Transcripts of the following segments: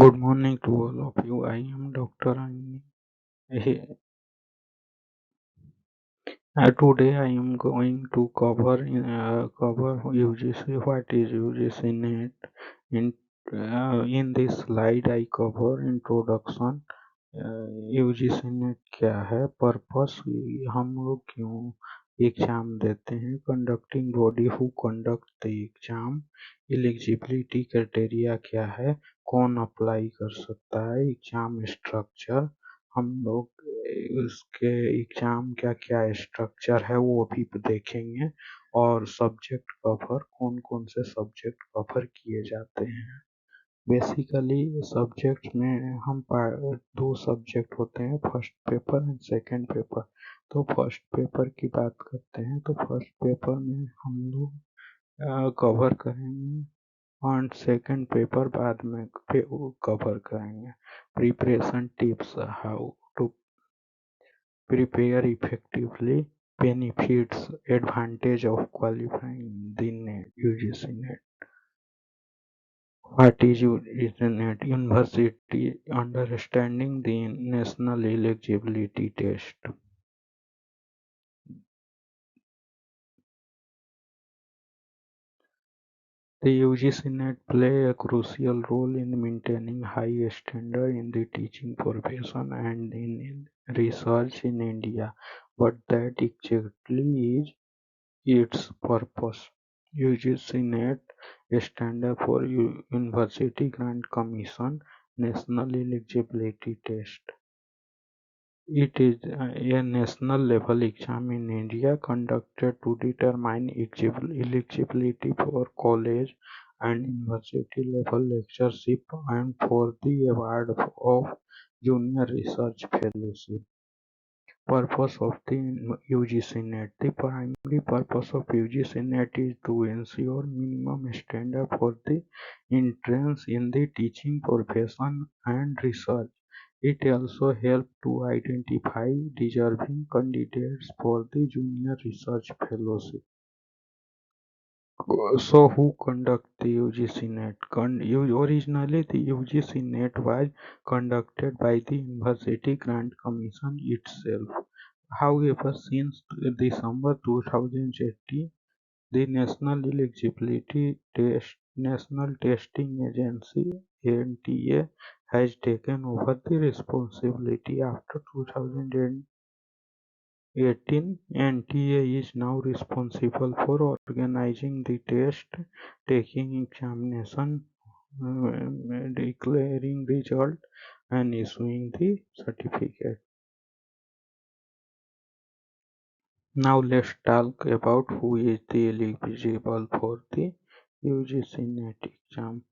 Good morning to all of you. I am Dr. Anil. Today I am going to cover UGC. What is UGC net? In in this slide I cover introduction. UGC net क्या है, purpose, हम लोग क्यों exam देते हैं, conducting body who conduct the exam, eligibility criteria क्या है, कौन अप्लाई कर सकता है, एग्जाम स्ट्रक्चर, हम लोग उसके एग्जाम क्या क्या स्ट्रक्चर है वो भी देखेंगे, और सब्जेक्ट कवर, कौन कौन से सब्जेक्ट कवर किए जाते हैं। बेसिकली सब्जेक्ट में हम दो सब्जेक्ट होते हैं, first paper and second paper. तो फर्स्ट पेपर की बात करते हैं तो फर्स्ट पेपर में हम लोग कवर करेंगे और सेकंड पेपर बाद में कवर करेंगे। Preparation tips, how to prepare effectively, benefits, advantage of qualifying the net, UGC net. What is net? University understanding the national eligibility test. The UGC net play a crucial role in maintaining high standard in the teaching profession and in research in India. But that exactly is its purpose. UGC net stands for University Grant Commission National Eligibility Test. It is a national level exam in India conducted to determine eligibility for college and university level lectureship and for the award of junior research fellowship. Purpose of the UGC NET. The primary purpose of UGC NET is to ensure minimum standard for the entrance in the teaching profession and research. It also helps to identify deserving candidates for the junior research fellowship. So who conduct the UGC NET? Originally the UGC NET was conducted by the University Grant Commission itself. However, since December 2018, the National Testing Agency (NTA) has taken over the responsibility. After 2018, NTA is now responsible for organizing the test, taking examination, declaring result, and issuing the certificate. Now let's talk about who is the eligible for the UGC NET exam.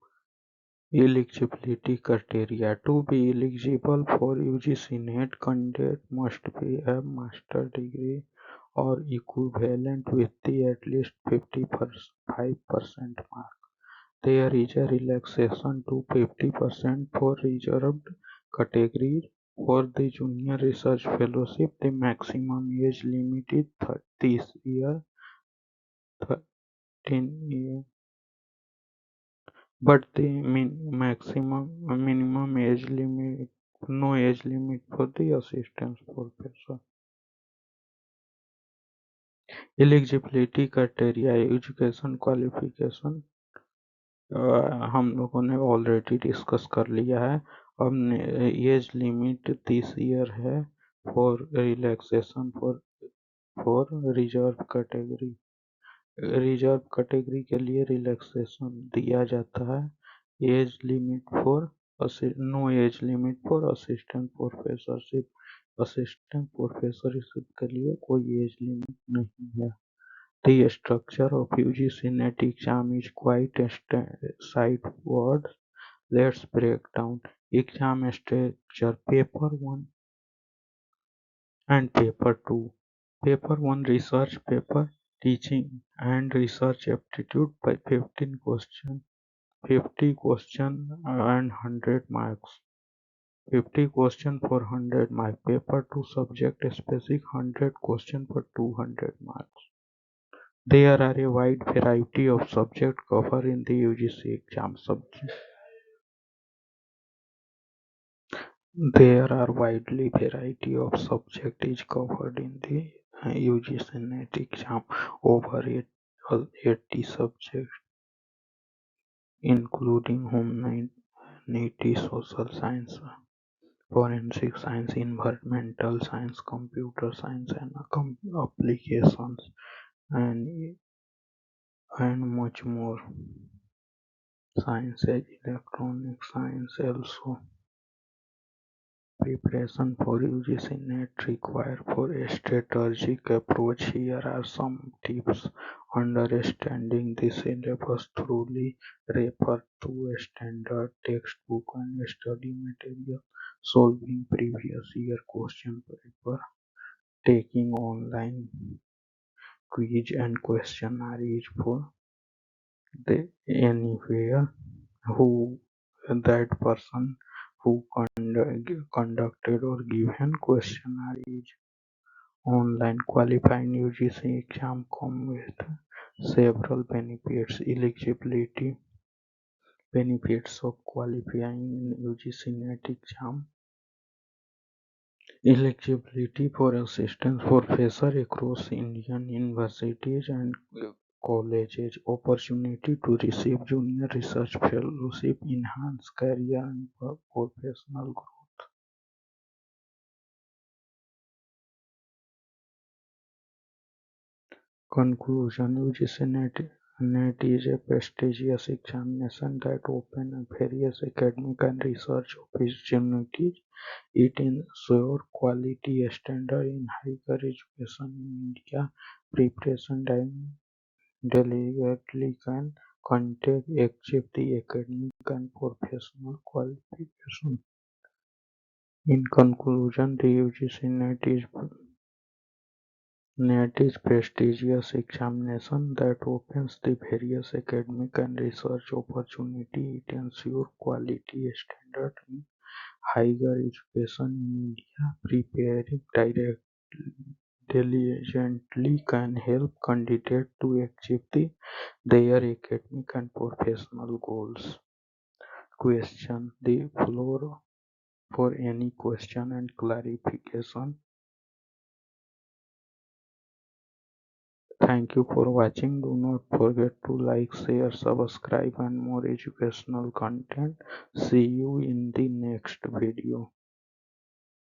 Eligibility criteria. To be eligible for UGC NET, candidate must be a master degree or equivalent with the at least 55% mark. There is a relaxation to 50% for reserved categories. For the Junior Research Fellowship, the maximum age limit is 30 years, 13 years, but the minimum age limit, no age limit for the assistant professor. Eligibility criteria, education qualification, हम लोगों ने already discuss कर लिया है। अब age limit 30 year है for relaxation for reserve category. Reserve category के लिए रिलैक्सेशन दिया जाता है। Age limit for no age limit for assistant professorship. Assistant professorship के लिए कोई एज लिमिट नहीं है। The structure of UGC NET exam is quite straightforward. Let's break down exam structure. Paper 1 and Paper 2. Paper 1 research paper, teaching and research aptitude by 15 questions. 50 question and 100 marks. 50 question for 100 marks. Paper 2 subject specific 100 question for 200 marks. There are a wide variety of subjects covered in the UGC exam. There are widely variety of subject is covered in the UGC NET exam. Over 80 subjects, including humanity, social science, forensic science, environmental science, computer science, and applications, and much more. Science as electronic science also. Preparation for UGC NET require for a strategic approach. Here are some tips. Understanding the syllabus thoroughly. Refer to a standard textbook and study material. Solving previous year question paper. Taking online quiz and questionnaires for the anywhere who that person who conducted or given questionnaire is online. Qualifying UGC exam come with several benefits. Eligibility benefits of qualifying in UGC NET exam. Eligibility for assistant professor across Indian universities and colleges. Opportunity to receive junior research fellowship, enhance career and professional growth. Conclusion. UGC NET is a prestigious examination that opens various academic and research opportunities. It ensures quality standards in higher education in India. Preparation diligently can contact achieve the academic and professional qualification. In conclusion, the UGC NET is prestigious examination that opens the various academic and research opportunity. It ensures quality standard in higher education in India. Preparing diligently can help candidates to achieve their academic and professional goals. Question. The floor for any question and clarification. Thank you for watching. Do not forget to like, share, subscribe and more educational content. See you in the next video.